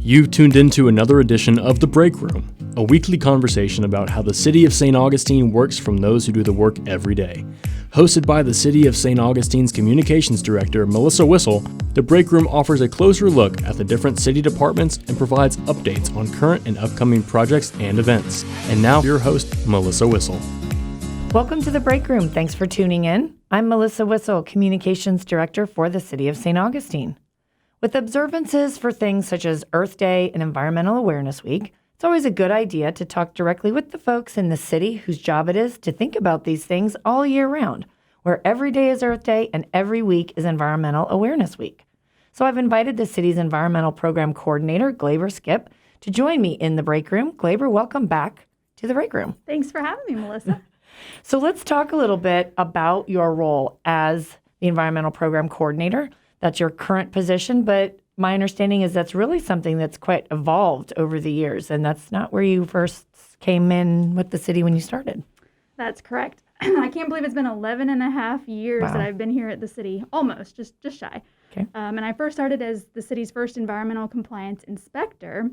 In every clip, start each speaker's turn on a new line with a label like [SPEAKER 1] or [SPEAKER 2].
[SPEAKER 1] You've tuned into another edition of The Break Room, a weekly conversation about how the City of St. Augustine works from those who do the work every day. Hosted by the City of St. Augustine's Communications Director, Melissa Whistle, The Break Room offers a closer look at the different city departments and provides updates on current and upcoming projects and events. And now, your host, Melissa Whistle.
[SPEAKER 2] Welcome to The Break Room. Thanks for tuning in. I'm Melissa Whistle, Communications Director for the City of St. Augustine. With observances for things such as Earth Day and Environmental Awareness Week, it's always a good idea to talk directly with the folks in the city whose job it is to think about these things all year round, where every day is Earth Day and every week is Environmental Awareness Week. So I've invited the city's Environmental Program Coordinator, Glaber Skip, to join me in the break room. Glaber, welcome back to the break room.
[SPEAKER 3] Thanks for having me, Melissa.
[SPEAKER 2] So let's talk a little bit about your role as the Environmental Program Coordinator. That's your current position, but my understanding is that's really something that's quite evolved over the years, and that's not where you first came in with the city when you started.
[SPEAKER 3] That's correct. I can't believe it's been 11 and a half years
[SPEAKER 2] Wow.
[SPEAKER 3] that I've been here at the city, almost, just shy.
[SPEAKER 2] Okay.
[SPEAKER 3] And I first started as the city's first environmental compliance inspector,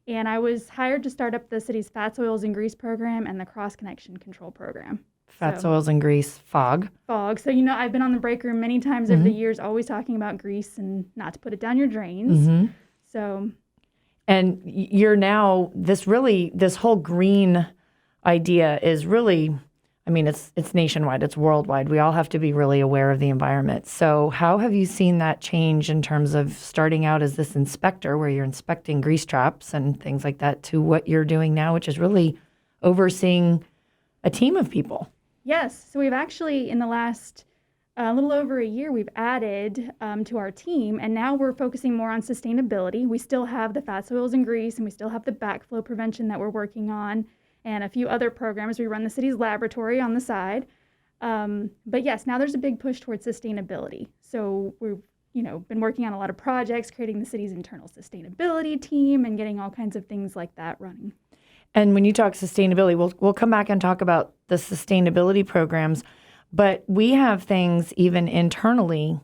[SPEAKER 3] and I was hired to start up the city's fats, oils, and grease program and the cross-connection control program.
[SPEAKER 2] Fats,
[SPEAKER 3] So-
[SPEAKER 2] oils, and grease, FOG.
[SPEAKER 3] Fog. So, I've been on the break room many times over the years, always talking about grease and not to put it down your drains. So,
[SPEAKER 2] And you're now, this whole green idea is really, it's nationwide, it's worldwide. We all have to be really aware of the environment. So how have you seen that change in terms of starting out as this inspector where you're inspecting grease traps and things like that to what you're doing now, which is really overseeing a team of people?
[SPEAKER 3] yes. So we've actually, in the last a little over a year, we've added to our team, and now we're focusing more on sustainability. We still have the fats, oils, and grease, and we still have the backflow prevention that we're working on, and a few other programs. We run the city's laboratory on the side. But yes, now there's a big push towards sustainability. So we've been working on a lot of projects, creating the city's internal sustainability team and getting all kinds of things like that running.
[SPEAKER 2] And when you talk sustainability, we'll come back and talk about the sustainability programs, but we have things even internally.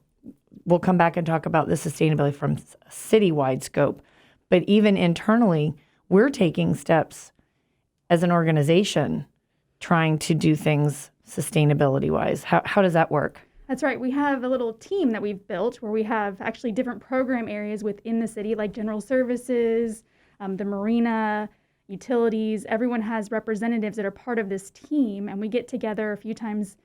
[SPEAKER 2] We'll come back and talk about the sustainability from a citywide scope, but even internally, we're taking steps as an organization trying to do things sustainability-wise. How does that work?
[SPEAKER 3] That's right. We have a little team that we've built where we have actually different program areas within the city, like general services, the marina, utilities. Everyone has representatives that are part of this team, and we get together a few times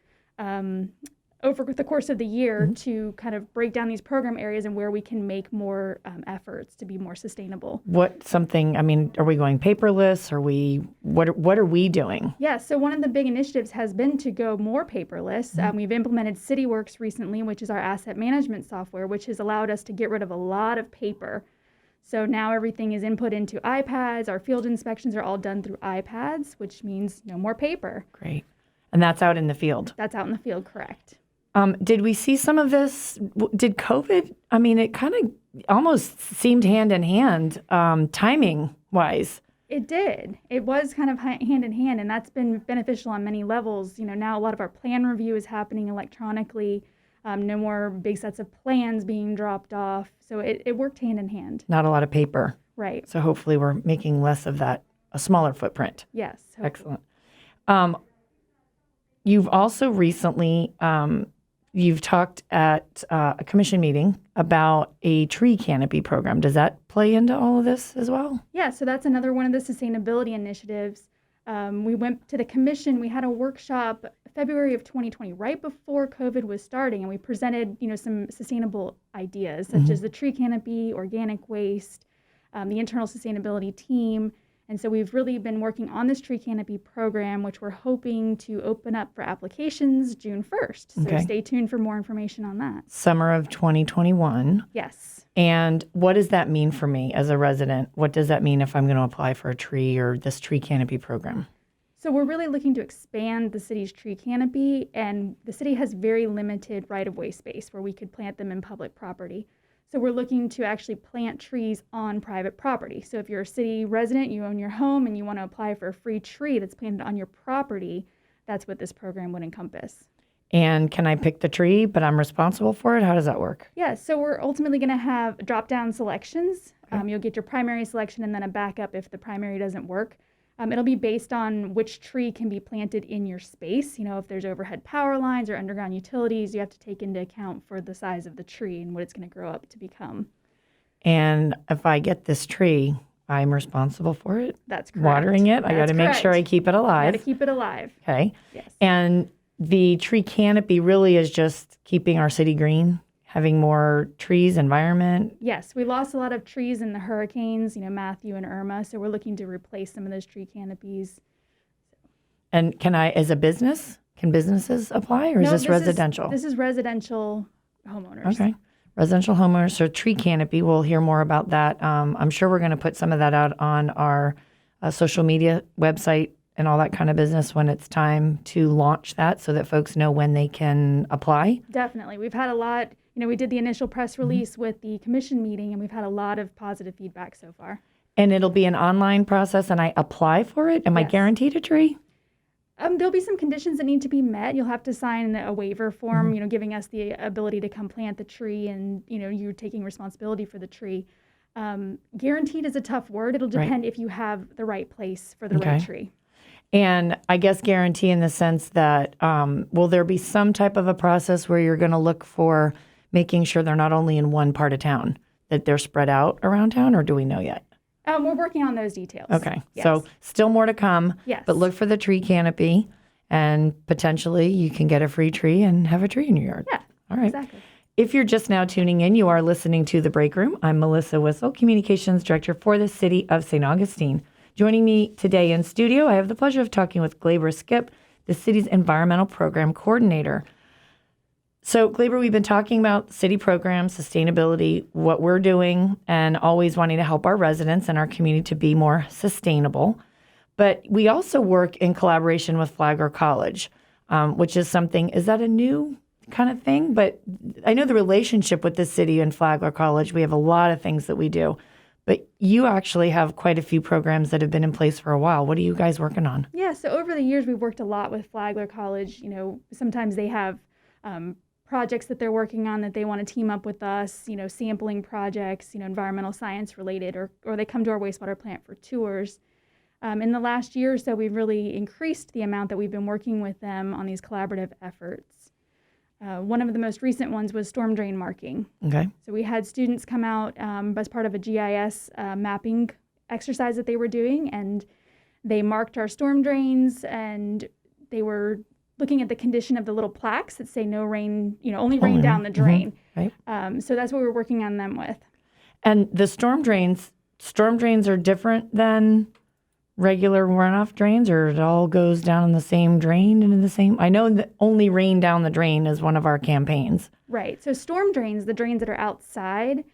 [SPEAKER 3] over the course of the year to kind of break down these program areas and where we can make more efforts to be more sustainable.
[SPEAKER 2] Are we going paperless? What are we doing?
[SPEAKER 3] Yeah, so one of the big initiatives has been to go more paperless. We've implemented CityWorks recently, which is our asset management software, which has allowed us to get rid of a lot of paper. So now everything is input into iPads. Our field inspections are all done through iPads, which means no more paper.
[SPEAKER 2] Great. And that's out in the field.
[SPEAKER 3] That's out in the field, correct.
[SPEAKER 2] Did we see some of this? Did COVID, it kind of almost seemed hand in hand, timing-wise.
[SPEAKER 3] It did. It was kind of hand in hand, and that's been beneficial on many levels. Now a lot of our plan review is happening electronically. No more big sets of plans being dropped off. So it worked hand in hand.
[SPEAKER 2] Not a lot of paper.
[SPEAKER 3] Right.
[SPEAKER 2] So hopefully we're making less of that, a smaller footprint.
[SPEAKER 3] Yes.
[SPEAKER 2] Excellent. You've also recently, you've talked at a commission meeting about a tree canopy program. Does that play into all of this as well?
[SPEAKER 3] Yeah, so that's another one of the sustainability initiatives. We went to the commission. We had a workshop February of 2020, right before COVID was starting, and we presented, some sustainable ideas such as the tree canopy, organic waste, the internal sustainability team. And so we've really been working on this tree canopy program, which we're hoping to open up for applications June 1st. So
[SPEAKER 2] Okay.
[SPEAKER 3] Stay tuned for more information on that.
[SPEAKER 2] Summer of 2021.
[SPEAKER 3] Yes.
[SPEAKER 2] And what does that mean for me as a resident? What does that mean if I'm going to apply for a tree or this tree canopy program?
[SPEAKER 3] So we're really looking to expand the city's tree canopy, and the city has very limited right-of-way space where we could plant them in public property. So we're looking to actually plant trees on private property. So if you're a city resident, you own your home, and you want to apply for a free tree that's planted on your property, that's what this program would encompass.
[SPEAKER 2] And can I pick the tree, but I'm responsible for it? How does that work?
[SPEAKER 3] Yeah, so we're ultimately going to have drop-down selections You'll get your primary selection and then a backup if the primary doesn't work. It'll be based on which tree can be planted in your space. If there's overhead power lines or underground utilities, you have to take into account for the size of the tree and what it's going to grow up to become.
[SPEAKER 2] And if I get this tree, I'm responsible for it?
[SPEAKER 3] That's correct.
[SPEAKER 2] Watering it? I got to make
[SPEAKER 3] correct.
[SPEAKER 2] sure I keep it alive.
[SPEAKER 3] Got to keep it alive.
[SPEAKER 2] Okay.
[SPEAKER 3] Yes.
[SPEAKER 2] And the tree canopy really is just keeping our city green, having more trees, environment.
[SPEAKER 3] Yes, we lost a lot of trees in the hurricanes, Matthew and Irma, so we're looking to replace some of those tree canopies.
[SPEAKER 2] And as a business, can businesses apply, or is this residential?
[SPEAKER 3] This is residential homeowners.
[SPEAKER 2] Okay. Residential homeowners, so tree canopy, we'll hear more about that. I'm sure we're going to put some of that out on our social media website and all that kind of business when it's time to launch that so that folks know when they can apply.
[SPEAKER 3] Definitely. We've had a lot, we did the initial press release with the commission meeting, and we've had a lot of positive feedback so far.
[SPEAKER 2] And it'll be an online process, and I apply for it? Am I guaranteed a tree?
[SPEAKER 3] There'll be some conditions that need to be met. You'll have to sign a waiver form, giving us the ability to come plant the tree and, you're taking responsibility for the tree. Guaranteed is a tough word. It'll depend if you have the right place for the right tree.
[SPEAKER 2] And I guess guarantee in the sense that, will there be some type of a process where you're going to look for making sure they're not only in one part of town, that they're spread out around town, or do we know yet?
[SPEAKER 3] We're working on those details.
[SPEAKER 2] Okay.
[SPEAKER 3] Yes.
[SPEAKER 2] So still more to come.
[SPEAKER 3] Yes.
[SPEAKER 2] But look for the tree canopy, and potentially you can get a free tree and have a tree in your yard.
[SPEAKER 3] Yeah.
[SPEAKER 2] All right.
[SPEAKER 3] Exactly.
[SPEAKER 2] If you're just now tuning in, you are listening to The Break Room. I'm Melissa Whistle, Communications Director for the City of St. Augustine. Joining me today in studio, I have the pleasure of talking with Glaber Skip, the city's Environmental Program Coordinator. So, Glaber, we've been talking about city programs, sustainability, what we're doing, and always wanting to help our residents and our community to be more sustainable. But we also work in collaboration with Flagler College, which is something, is that a new kind of thing? But I know the relationship with the city and Flagler College, we have a lot of things that we do. But you actually have quite a few programs that have been in place for a while. What are you guys working on?
[SPEAKER 3] Yeah, so over the years, we've worked a lot with Flagler College. Sometimes they have projects that they're working on that they want to team up with us, sampling projects, environmental science related, or they come to our wastewater plant for tours. In the last year or so, we've really increased the amount that we've been working with them on these collaborative efforts. One of the most recent ones was storm drain marking.
[SPEAKER 2] Okay.
[SPEAKER 3] So we had students come out as part of a GIS mapping exercise that they were doing, and they marked our storm drains, and they were looking at the condition of the little plaques that say no rain, only rain down the drain.
[SPEAKER 2] Right.
[SPEAKER 3] So that's what we're working on them with.
[SPEAKER 2] And the storm drains are different than regular runoff drains, or it all goes down in the same drain into the same? I know that only rain down the drain is one of our campaigns.
[SPEAKER 3] Right. So storm drains, the drains that are outside,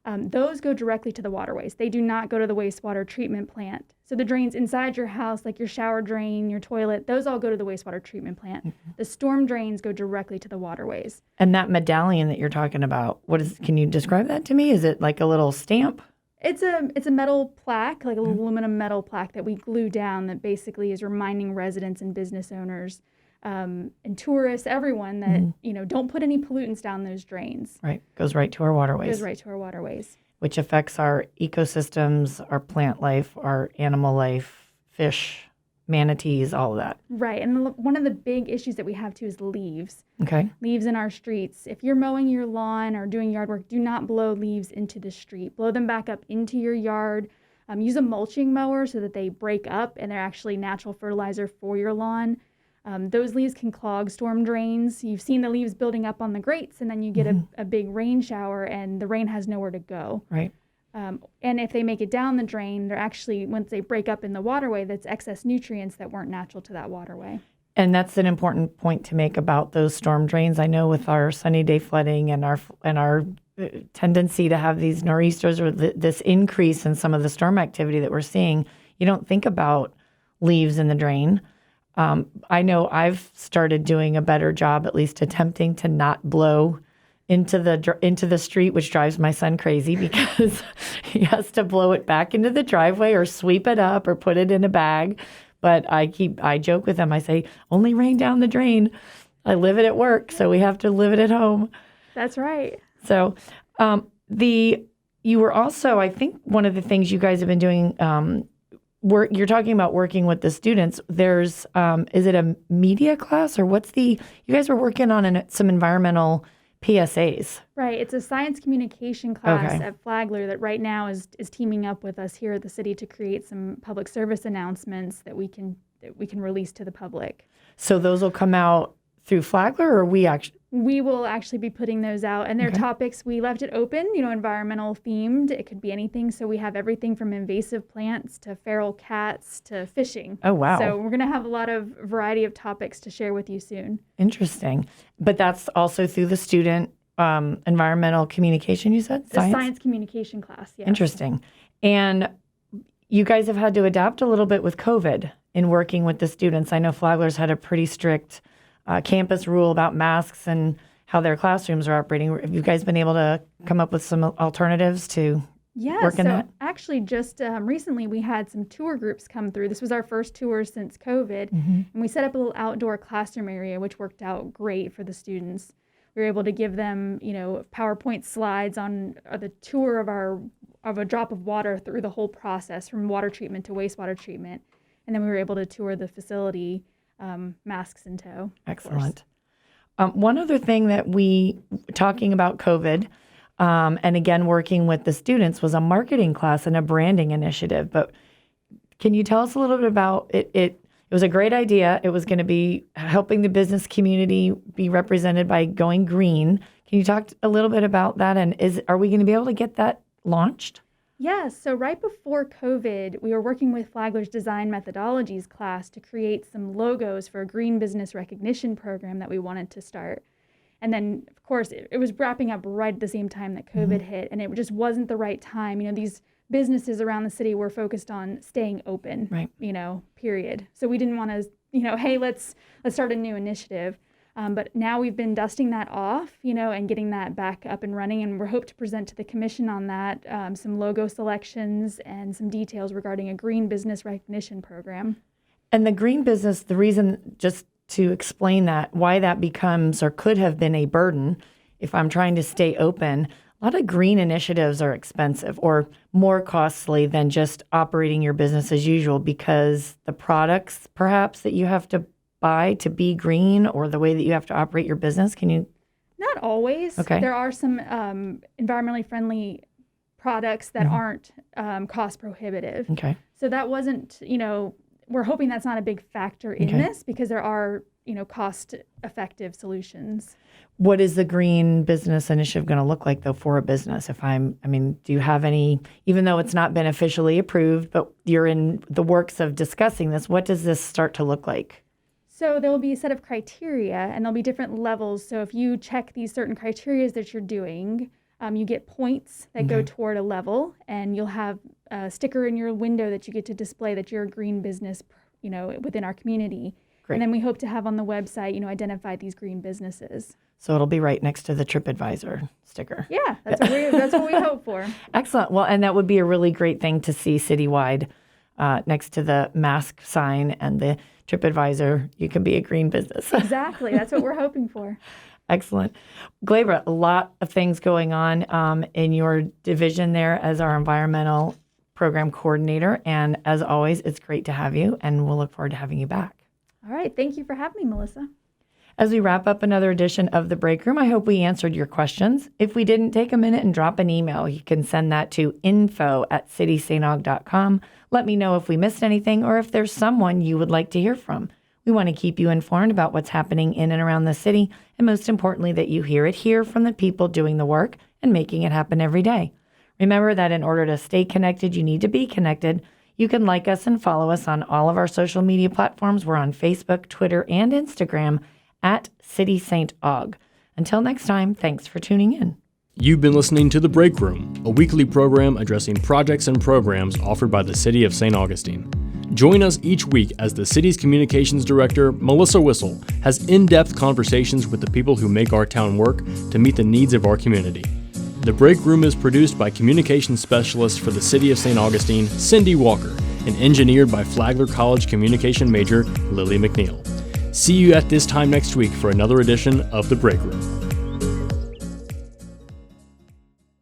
[SPEAKER 3] those go directly to the waterways. They do not go to the wastewater treatment plant. So the drains inside your house, like your shower drain, your toilet, those all go to the wastewater treatment plant. Mm-hmm. The storm drains go directly to the waterways.
[SPEAKER 2] And that medallion that you're talking about, can you describe that to me? Is it like a little stamp?
[SPEAKER 3] It's a metal plaque, like an aluminum metal plaque that we glue down that basically is reminding residents and business owners and tourists, everyone that, don't put any pollutants down those drains.
[SPEAKER 2] Right. Goes right to our waterways.
[SPEAKER 3] Goes right to our waterways.
[SPEAKER 2] Which affects our ecosystems, our plant life, our animal life, fish, manatees, all of that.
[SPEAKER 3] Right. And one of the big issues that we have too is leaves.
[SPEAKER 2] Okay.
[SPEAKER 3] Leaves in our streets. If you're mowing your lawn or doing yard work, do not blow leaves into the street. Blow them back up into your yard. Use a mulching mower so that they break up and they're actually natural fertilizer for your lawn. Those leaves can clog storm drains. You've seen the leaves building up on the grates, and then you get a big rain shower and the rain has nowhere to go.
[SPEAKER 2] Right.
[SPEAKER 3] And if they make it down the drain, they're actually, once they break up in the waterway, that's excess nutrients that weren't natural to that waterway.
[SPEAKER 2] And that's an important point to make about those storm drains. I know with our sunny day flooding and our tendency to have these nor'easters or this increase in some of the storm activity that we're seeing, you don't think about leaves in the drain. I know I've started doing a better job, at least attempting to not blow into the street, which drives my son crazy because he has to blow it back into the driveway or sweep it up or put it in a bag. But I joke with him. I say, only rain down the drain. I live it at work, so we have to live it at home.
[SPEAKER 3] That's right.
[SPEAKER 2] So you were also, I think one of the things you guys have been doing, you're talking about working with the students. There's, is it a media class or you guys were working on some environmental PSAs.
[SPEAKER 3] Right. It's a science communication class
[SPEAKER 2] Okay.
[SPEAKER 3] at Flagler that right now is teaming up with us here at the city to create some public service announcements that we can release to the public.
[SPEAKER 2] So those will come out through Flagler, or
[SPEAKER 3] We will actually be putting those out, and their
[SPEAKER 2] Okay.
[SPEAKER 3] topics, we left it open, environmental themed. It could be anything. So we have everything from invasive plants to feral cats to fishing.
[SPEAKER 2] Oh, wow.
[SPEAKER 3] So we're going to have a lot of variety of topics to share with you soon.
[SPEAKER 2] Interesting. But that's also through the student environmental communication, you said?
[SPEAKER 3] The science communication class, yes.
[SPEAKER 2] Interesting. And you guys have had to adapt a little bit with COVID in working with the students. I know Flagler's had a pretty strict campus rule about masks and how their classrooms are operating. Have you guys been able to come up with some alternatives to work in that?
[SPEAKER 3] Actually, just recently we had some tour groups come through. This was our first tour since COVID, and we set up a little outdoor classroom area, which worked out great for the students. We were able to give them, PowerPoint slides on the tour of a drop of water through the whole process, from water treatment to wastewater treatment, and then we were able to tour the facility, masks in tow.
[SPEAKER 2] Excellent. One other thing that talking about COVID, and again, working with the students, was a marketing class and a branding initiative. But can you tell us a little bit about it? It was a great idea. It was going to be helping the business community be represented by going green. Can you talk a little bit about that? And are we going to be able to get that launched?
[SPEAKER 3] Yeah, so right before COVID, we were working with Flagler's Design Methodologies class to create some logos for a green business recognition program that we wanted to start. And then, of course, it was wrapping up right at the same time that COVID hit, and it just wasn't the right time. These businesses around the city were focused on staying open,
[SPEAKER 2] Right.
[SPEAKER 3] Period. So we didn't want to, hey, let's start a new initiative. But now we've been dusting that off, and getting that back up and running. And we're hope to present to the commission on that some logo selections and some details regarding a green business recognition program.
[SPEAKER 2] And the green business, the reason, just to explain that, why that becomes or could have been a burden if I'm trying to stay open, a lot of green initiatives are expensive or more costly than just operating your business as usual, because the products perhaps that you have to buy to be green, or the way that you have to operate your business. Can you?
[SPEAKER 3] Not always.
[SPEAKER 2] Okay.
[SPEAKER 3] There are some environmentally friendly products that aren't cost prohibitive.
[SPEAKER 2] Okay.
[SPEAKER 3] So that wasn't, we're hoping that's not a big factor in this, because there are, cost effective solutions.
[SPEAKER 2] What is the green business initiative going to look like, though, for a business? Do you have any, even though it's not been officially approved, but you're in the works of discussing this, what does this start to look like?
[SPEAKER 3] So there will be a set of criteria, and there'll be different levels. So if you check these certain criteria that you're doing, you get points that go toward a level, and you'll have a sticker in your window that you get to display that you're a green business, within our community.
[SPEAKER 2] Great.
[SPEAKER 3] And then we hope to have on the website, identify these green businesses.
[SPEAKER 2] So it'll be right next to the TripAdvisor sticker.
[SPEAKER 3] Yeah, that's what we hope for.
[SPEAKER 2] Excellent. Well, and that would be a really great thing to see citywide, next to the mask sign and the TripAdvisor. You can be a green business.
[SPEAKER 3] Exactly. That's what we're hoping for.
[SPEAKER 2] Excellent. Glabra, a lot of things going on in your division there as our environmental program coordinator. And as always, it's great to have you, and we'll look forward to having you back.
[SPEAKER 3] All right. Thank you for having me, Melissa.
[SPEAKER 2] As we wrap up another edition of The Break Room, I hope we answered your questions. If we didn't, take a minute and drop an email. You can send that to info@citysanog.com. Let me know if we missed anything or if there's someone you would like to hear from. We want to keep you informed about what's happening in and around the city, and most importantly, that you hear it here from the people doing the work and making it happen every day. Remember that in order to stay connected, you need to be connected. You can like us and follow us on all of our social media platforms. We're on Facebook, Twitter, and Instagram @CitySt.Aug. Until next time, thanks for tuning in.
[SPEAKER 1] You've been listening to The Break Room, a weekly program addressing projects and programs offered by the City of St. Augustine. Join us each week as the city's communications director, Melissa Whistle, has in-depth conversations with the people who make our town work to meet the needs of our community. The Break Room is produced by communications specialist for the City of St. Augustine, Cindy Walker, and engineered by Flagler College communication major, Lily McNeil. See you at this time next week for another edition of The Break Room.